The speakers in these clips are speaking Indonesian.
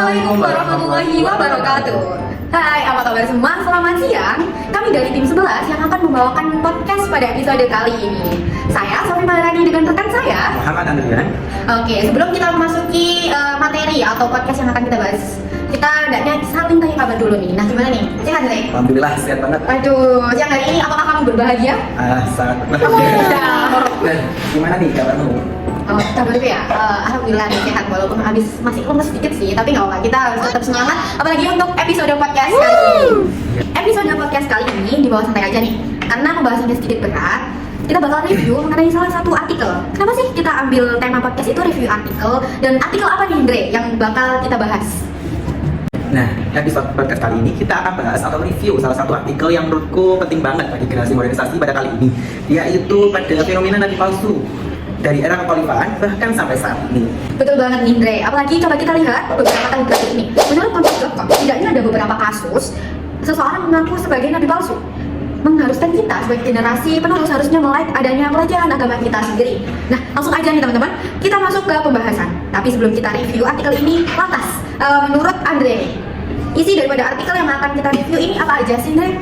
Assalamualaikum warahmatullahi wabarakatuh. Hai, apa kabar semua? Selamat siang. Kami dari tim 11 yang akan membawakan podcast pada episode kali ini. Saya Sofi Maharani dengan rekan saya Muhammad Andrian. Oke, sebelum kita memasuki materi atau podcast yang akan kita bahas, kita hendaknya saling tanya kabar dulu nih. Nah, gimana nih? Sehat, Dre? Alhamdulillah sehat banget. Aduh, siang hari ini apakah kamu berbahagia? Sangat Oh, bahagia. ya. Nah, gimana nih kabarmu? Oh, kabarku ya, alhamdulillah nih sehat walaupun habis masih lemes sedikit sih, tapi nggak apa-apa, kita harus tetap semangat. Apalagi untuk episode podcast kali ini. Episode podcast kali ini dibawa santai aja nih, karena pembahasannya sedikit berat. Kita bakal review mengenai salah satu artikel. Kenapa sih kita ambil tema podcast itu review artikel? Dan artikel apa nih, Andre, yang bakal kita bahas? Nah, episode podcast kali ini kita akan bahas atau review salah satu artikel yang menurutku penting banget bagi generasi modernisasi pada kali ini, yaitu pada fenomena nabi palsu dari era kekhalifahan bahkan sampai saat ini. Betul banget nih, Andre. Apalagi coba kita lihat beberapa tahun terakhir ini. Menurut Kompas.com, setidaknya ada beberapa kasus seseorang mengaku sebagai nabi palsu, mengharuskan kita sebagai generasi penerus harusnya melek adanya pelajaran agama kita sendiri. Nah, langsung aja nih teman-teman, kita masuk ke pembahasan. Tapi sebelum kita review artikel ini, lantas menurut Andre, isi daripada artikel yang akan kita review ini apa aja sih, Andre?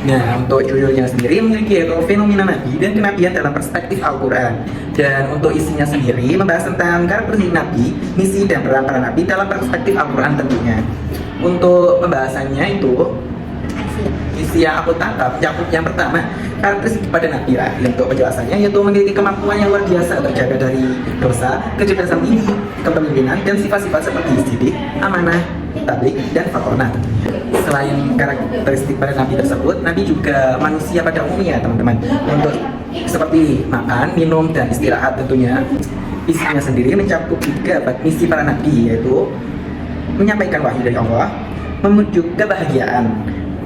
Nah, untuk judulnya sendiri memiliki yaitu fenomena nabi dan kenabian dalam perspektif Al-Quran. Dan untuk isinya sendiri membahas tentang karakteristik nabi, misi dan peran para nabi dalam perspektif Al-Quran tentunya. Untuk pembahasannya itu, isi yang aku tangkap, yang pertama, karakteristik pada nabi lah. Untuk penjelasannya yaitu memiliki kemampuan yang luar biasa terjaga dari dosa, kecerdasan tinggi, kepemimpinan, dan sifat-sifat seperti sidik, amanah, tabligh, dan fatonah. Selain karakteristik pada nabi tersebut, nabi juga manusia pada umumnya, teman-teman. Untuk seperti makan, minum, dan istirahat tentunya. Isinya sendiri mencakup juga misi para nabi, yaitu menyampaikan wahyu dari Allah, menuju kebahagiaan,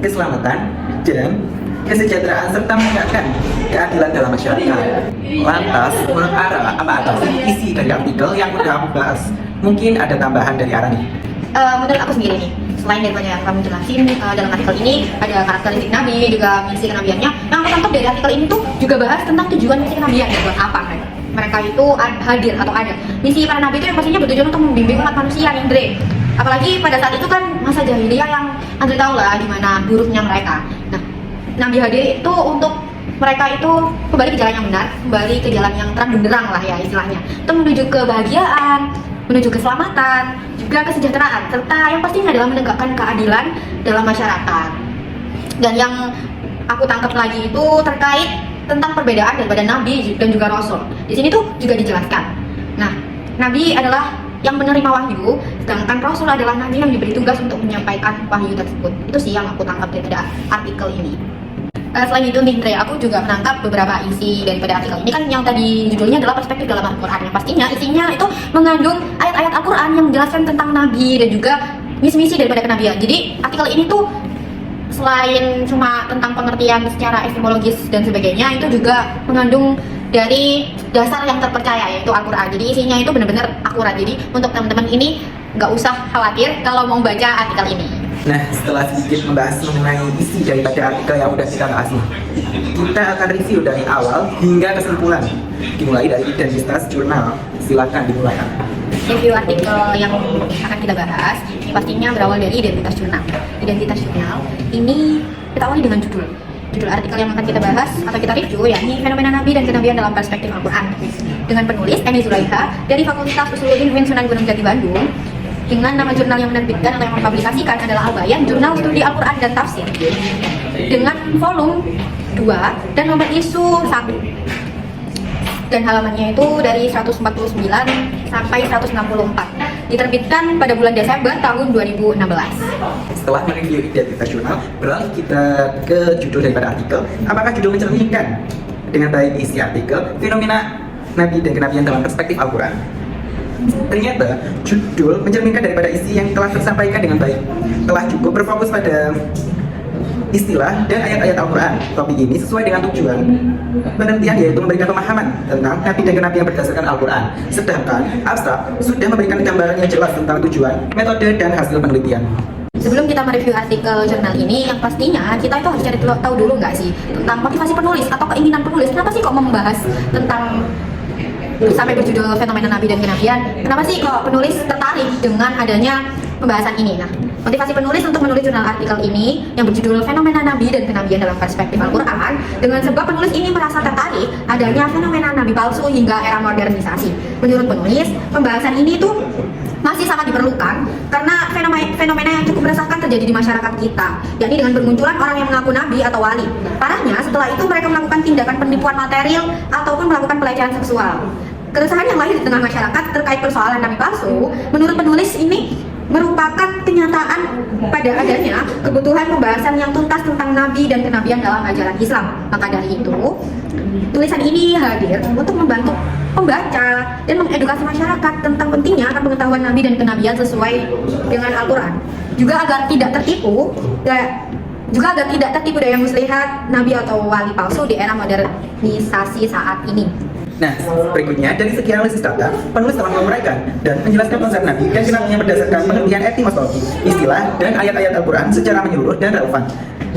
keselamatan, dan kesejahteraan serta menegakkan keadilan dalam masyarakat. Lantas, menurut Ara, apa ada isi dari artikel yang udah aku bahas? Mungkin ada tambahan dari Ara nih. Menurut aku sendiri nih, selain daripada yang kamu jelasin dalam artikel ini ada karakteristik nabi, juga misi kenabiannya. Yang aku tangkap dari artikel ini tuh juga bahas tentang tujuan misi kenabian dan buat apa mereka itu hadir atau ada. Misi para nabi itu yang pastinya bertujuan untuk membimbing umat manusia nih, Andre. Apalagi pada saat itu kan masa jahiliyah yang Andre tahu lah gimana buruknya mereka. Nah, nabi hadir itu untuk mereka itu kembali ke jalan yang benar, kembali ke jalan yang terang benderang lah ya istilahnya. Itu menuju kebahagiaan, menuju keselamatan, juga kesejahteraan, serta yang pastinya adalah menegakkan keadilan dalam masyarakat. Dan yang aku tangkap lagi itu terkait tentang perbedaan daripada nabi dan juga rasul. Di sini tuh juga dijelaskan. Nah, nabi adalah yang menerima wahyu, sedangkan rasul adalah nabi yang diberi tugas untuk menyampaikan wahyu tersebut. Itu sih yang aku tangkap daripada artikel ini. Selain itu nih, Andre, aku juga menangkap beberapa isi daripada artikel ini. Kan yang tadi judulnya adalah perspektif dalam Al-Quran, yang pastinya isinya itu mengandung ayat-ayat Al-Quran yang menjelaskan tentang nabi dan juga misi-misi daripada kenabian. Jadi artikel ini tuh selain cuma tentang pengertian secara epistemologis dan sebagainya, itu juga mengandung dari dasar yang terpercaya yaitu Al-Quran. Jadi isinya itu benar-benar akurat. Jadi untuk teman-teman ini nggak usah khawatir kalau mau baca artikel ini. Nah, setelah sedikit membahas mengenai isi daripada artikel yang udah kita bahas nih, kita akan review dari awal hingga kesimpulan, dimulai dari identitas jurnal. Silakan dimulai. Review artikel yang akan kita bahas ini pastinya berawal dari identitas jurnal. Identitas jurnal ini kita awali dengan judul artikel yang akan kita bahas atau kita review, yakni fenomena nabi dan kenabian dalam perspektif Al-Quran, dengan penulis Eni Zulaiha dari Fakultas Usuluddin UIN Sunan Gunung Jati Bandung, dengan nama jurnal yang menerbitkan atau yang mempublikasikan adalah Al-Bayan, Jurnal Studi Al-Quran dan Tafsir, dengan volume 2 dan nomor isu 1, dan halamannya itu dari 149 sampai 164, diterbitkan pada bulan Desember tahun 2016. Setelah mereview identitas jurnal, beralih kita ke judul daripada artikel. Apakah judul mencerminkan dengan baik isi artikel fenomena nabi dan kenabian dalam perspektif Al-Quran? Ternyata judul mencerminkan daripada isi yang telah tersampaikan dengan baik. Telah cukup berfokus pada istilah dan ayat-ayat Al-Quran. Topik ini sesuai dengan tujuan penelitian, yaitu memberikan pemahaman tentang nabi dan kenabian berdasarkan Al-Quran. Sedangkan abstrak sudah memberikan gambaran yang jelas tentang tujuan, metode, dan hasil penelitian. Sebelum kita mereview artikel jurnal ini, yang pastinya kita itu harus cari tahu dulu nggak sih tentang motivasi penulis atau keinginan penulis. Kenapa sih kok membahas tentang sampai berjudul fenomena nabi dan kenabian? Kenapa sih kok penulis tertarik dengan adanya pembahasan ini. Nah, motivasi penulis untuk menulis jurnal artikel ini yang berjudul Fenomena Nabi dan Kenabian dalam Perspektif Al-Quran, dengan sebab penulis ini merasa tertarik adanya fenomena nabi palsu hingga era modernisasi. Menurut penulis, pembahasan ini tuh masih sangat diperlukan karena fenomena yang cukup meresahkan terjadi di masyarakat kita, yakni dengan bermunculan orang yang mengaku nabi atau wali. Parahnya, setelah itu mereka melakukan tindakan penipuan material ataupun melakukan pelecehan seksual. Keresahan yang lahir di tengah masyarakat terkait persoalan nabi palsu, menurut penulis ini merupakan kenyataan pada adanya kebutuhan pembahasan yang tuntas tentang nabi dan kenabian dalam ajaran Islam. Maka dari itu, tulisan ini hadir untuk membantu pembaca dan mengedukasi masyarakat tentang pentingnya akan pengetahuan nabi dan kenabian sesuai dengan Al-Quran. Juga agar tidak tertipu daya muslihat nabi atau wali palsu di era modernisasi saat ini. Nah, berikutnya dari segi analisis data, penulis telah menguraikan dan menjelaskan konsep nabi dan kenabian berdasarkan pengertian etimologi, istilah, dan ayat-ayat Al-Quran secara menyeluruh dan relevan.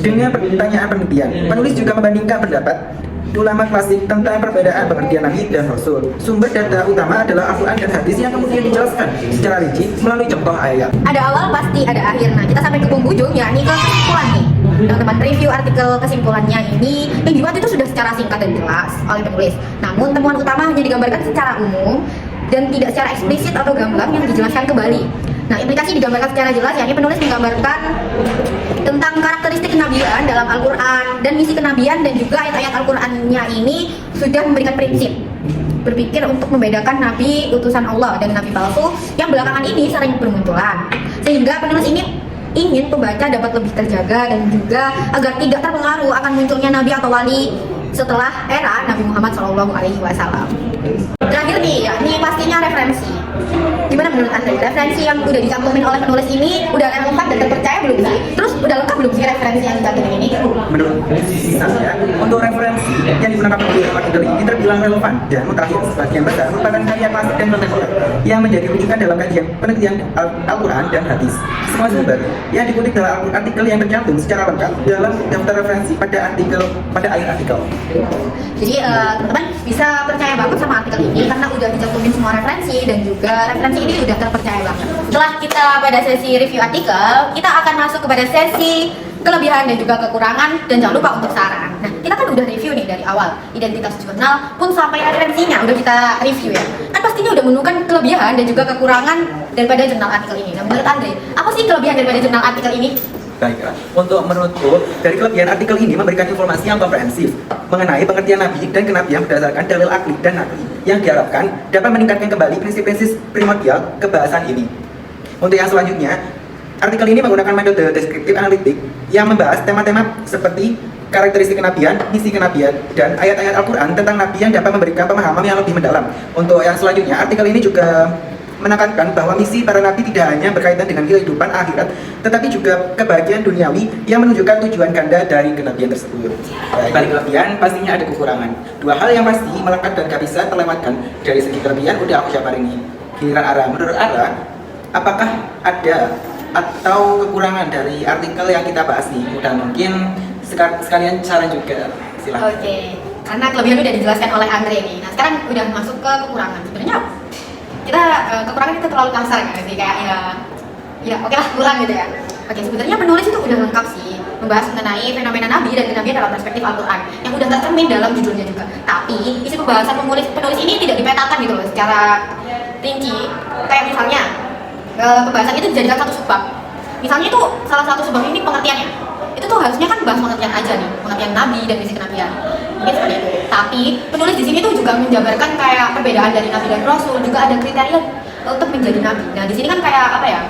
Dengan pertanyaan penelitian, penulis juga membandingkan pendapat ulama klasik tentang perbedaan pengertian nabi dan rasul. Sumber data utama adalah Al-Quran dan hadis yang kemudian dijelaskan secara rinci melalui contoh ayat. Ada awal pasti ada akhir. Nah, kita sampai ke penghujung, yakni ke kesimpulan nih. Teman-teman, review artikel kesimpulannya ini yang dibuat itu sudah secara singkat dan jelas oleh penulis. Namun temuan utama hanya digambarkan secara umum dan tidak secara eksplisit atau gamblang yang dijelaskan kembali. Nah, implikasi digambarkan secara jelas, yakni penulis menggambarkan tentang karakteristik kenabian dalam Al-Quran dan misi kenabian, dan juga ayat-ayat Al-Qurannya ini sudah memberikan prinsip berpikir untuk membedakan nabi utusan Allah dan nabi palsu yang belakangan ini sering bermunculan, sehingga penulis ini ingin pembaca dapat lebih terjaga dan juga agar tidak terpengaruh akan munculnya nabi atau wali setelah era Nabi Muhammad SAW. Terakhir nih, yakni pastinya referensi. Gimana menurut Anda? Referensi yang udah dicantumin oleh penulis ini udah relevan dan terpercaya belum sih? Terus udah lengkap belum sih referensi yang dicantumin ini? Menurut saya, untuk referensi yang digunakan penulis artikel ini terbilang relevan dan mutakhir. Sebagian besar merupakan karya klasik dan kontemporer yang menjadi rujukan dalam kajian penelitian Al-Quran dan hadis. Semua sumber yang dikutip dalam artikel yang tercantum secara lengkap dalam daftar referensi pada ayat artikel. Jadi teman-teman bisa percaya banget sama artikel ini karena udah dicantumin semua referensi, dan juga referensi ini udah terpercaya banget. Setelah kita pada sesi review artikel, kita akan masuk kepada sesi kelebihan dan juga kekurangan, dan jangan lupa untuk saran. Nah, kita kan udah review nih dari awal, identitas jurnal pun sampai referensinya udah kita review ya. Kan pastinya udah menemukan kelebihan dan juga kekurangan daripada jurnal artikel ini. Nah, menurut Andre, apa sih kelebihan daripada jurnal artikel ini? Baiklah, untuk menurutku, dari kelebihan artikel ini memberikan informasi yang komprehensif mengenai pengertian nabi dan kenabian berdasarkan dalil akli dan nakli yang diharapkan dapat meningkatkan kembali prinsip-prinsip primordial kebahasan ini. Untuk yang selanjutnya, artikel ini menggunakan metode deskriptif analitik yang membahas tema-tema seperti karakteristik kenabian, misi kenabian, dan ayat-ayat Al-Quran tentang nabi yang dapat memberikan pemahaman yang lebih mendalam. Untuk yang selanjutnya, artikel ini juga menekankan bahwa misi para nabi tidak hanya berkaitan dengan kehidupan akhirat, tetapi juga kebahagiaan duniawi yang menunjukkan tujuan ganda dari kenabian tersebut. Di balik kelebihan pastinya ada kekurangan. Dua hal yang pasti melekat dan gak bisa terlewatkan. Dari segi kelebihan udah aku jabarin nih. Giliran Ara, menurut Ara, apakah ada atau kekurangan dari artikel yang kita bahas nih? Udah mungkin sekalian saran juga, silahkan. Oke, karena kelebihan udah dijelaskan oleh Andre nih. Nah, sekarang udah masuk ke kekurangan. Sebenarnya kekurangan itu terlalu kasar kan sih, kayak ya oke lah, kurang gitu ya. Oke, sebenarnya penulis itu udah lengkap sih membahas mengenai fenomena nabi dan kenabian dalam perspektif Al-Quran yang udah tercermin dalam judulnya juga. Tapi isi pembahasan penulis ini tidak dipetakan gitu loh secara rinci. Kayak misalnya pembahasan itu dijadikan satu subbab. Misalnya itu salah satu subbab ini pengertiannya. Itu tuh harusnya kan bahas pengertian aja nih, pengertian nabi dan misi kenabian. Mungkin seperti itu. Tapi penulis di sini tuh juga menjabarkan kayak perbedaan dari nabi dan rasul, juga ada kriteria untuk menjadi nabi. Nah, di sini kan kayak apa ya?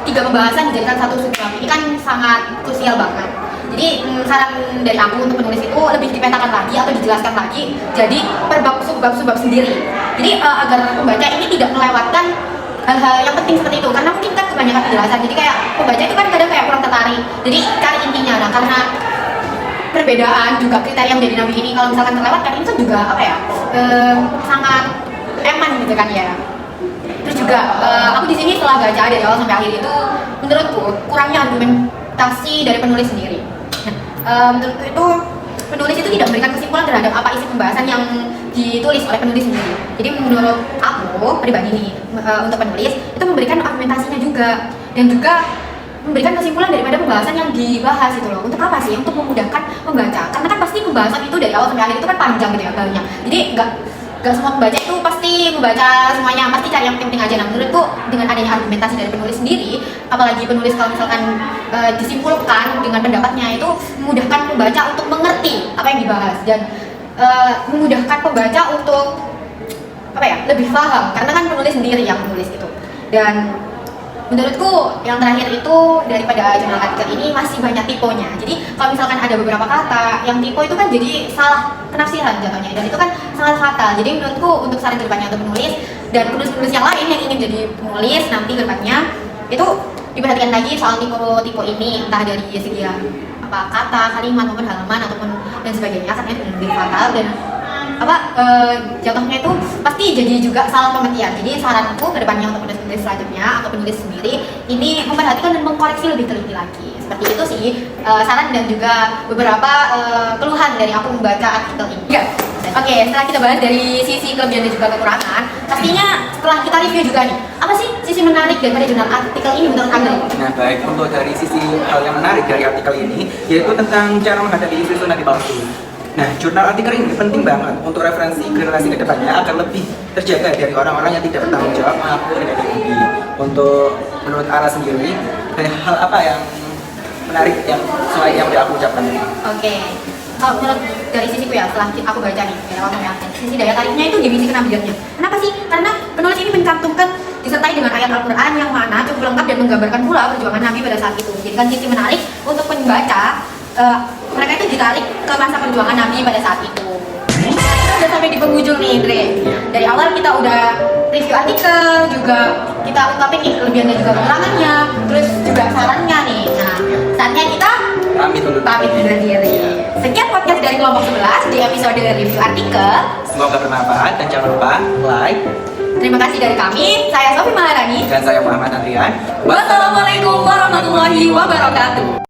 3 pembahasan dijadikan satu subbab. Ini kan sangat krusial banget. Jadi saran dari aku untuk penulis itu lebih dipetakan lagi atau dijelaskan lagi jadi per bab subbab sendiri. Jadi agar pembaca ini tidak melewatkan hal-hal yang penting seperti itu, karena mungkin kan kebanyakan penjelasan, jadi kayak pembaca itu kan kadang kayak kurang tertarik. Jadi cari intinya. Nah, karena perbedaan juga kriteria menjadi nabi ini kalau misalkan terlewatkan, ini kan juga apa ya, sangat eman gitu kan ya. Terus juga aku di sini setelah baca dari awal sampai akhir itu, menurutku kurangnya argumentasi dari penulis sendiri. Nah, menurutku itu penulis itu tidak memberikan kesimpulan terhadap apa isi pembahasan yang ditulis oleh penulis sendiri. Jadi menurut aku aku pribadi nih untuk penulis itu memberikan argumentasinya juga dan juga memberikan kesimpulan daripada pembahasan yang dibahas itu loh. Untuk apa sih? Untuk memudahkan pembaca. Karena kan pasti pembahasan itu dari awal sampai akhir itu kan panjang gitu ya banyak. Jadi nggak semua pembaca itu pasti membaca semuanya, pasti cari yang penting aja. Nah menurutku dengan adanya argumentasi dari penulis sendiri, apalagi penulis kalau misalkan disimpulkan dengan pendapatnya itu memudahkan pembaca untuk mengerti apa yang dibahas dan memudahkan pembaca untuk lebih paham karena kan penulis sendiri yang menulis itu. Dan menurutku yang terakhir itu daripada jurnal artikel ini masih banyak tiponya. Jadi kalau misalkan ada beberapa kata yang tipe itu kan jadi salah penafsiran jatuhnya dan itu kan sangat fatal. Jadi menurutku untuk saran kedepannya untuk penulis dan penulis-penulis yang lain yang ingin jadi penulis nanti kedepannya itu diperhatikan lagi soal tipe ini, entah dari segi kata, kalimat maupun halaman ataupun dan sebagainya karena itu lebih fatal dan jatuhnya itu pasti jadi juga salah pengertian. Jadi saranku ke depannya untuk penulis-penulis selanjutnya atau penulis sendiri ini memperhatikan dan mengkoreksi lebih teliti lagi. Seperti itu sih saran dan juga beberapa keluhan dari aku membaca artikel ini. Oke, setelah kita bahas dari sisi kelebihan dan juga kekurangan, pastinya setelah kita review juga nih, apa sih sisi menarik daripada jurnal artikel ini menurut Anda? Nah baik, untuk dari sisi hal yang menarik dari artikel ini yaitu tentang cara menghadapi isu nadi palsu. Nah, jurnal artikel ini penting banget untuk referensi generasi kedepannya akan lebih terjaga dari orang-orang yang tidak bertanggung jawab mengaku tidak diuji. Untuk menurut Ara sendiri, hal apa yang menarik yang selain yang udah aku ucapkan ini? Oke, kalau menurut dari sisiku ya, setelah aku baca nih, dari awal sampai akhir, sisi daya tariknya itu di misi kenabiannya. Kenapa sih? Karena penulis ini mencantumkan disertai dengan ayat Al-Quran yang mana cukup lengkap dan menggambarkan pula perjuangan Nabi pada saat itu. Jadi kan sisi menarik untuk pembaca. Mereka itu ditarik ke masa perjuangan Nabi pada saat itu. Kita udah sampai di penghujung nih, Andre. Dari awal kita udah review artikel, juga kita ungkapin nih kelebihan dan juga kekurangannya, terus juga sarannya nih. Nah, saatnya kita pamit undur diri. Sekian podcast dari kelompok 11 di episode review artikel. Semoga bermanfaat dan jangan lupa like. Terima kasih dari kami. Saya Sofi Maharani Dan saya Muhammad Adrian. Wassalamualaikum warahmatullahi wabarakatuh.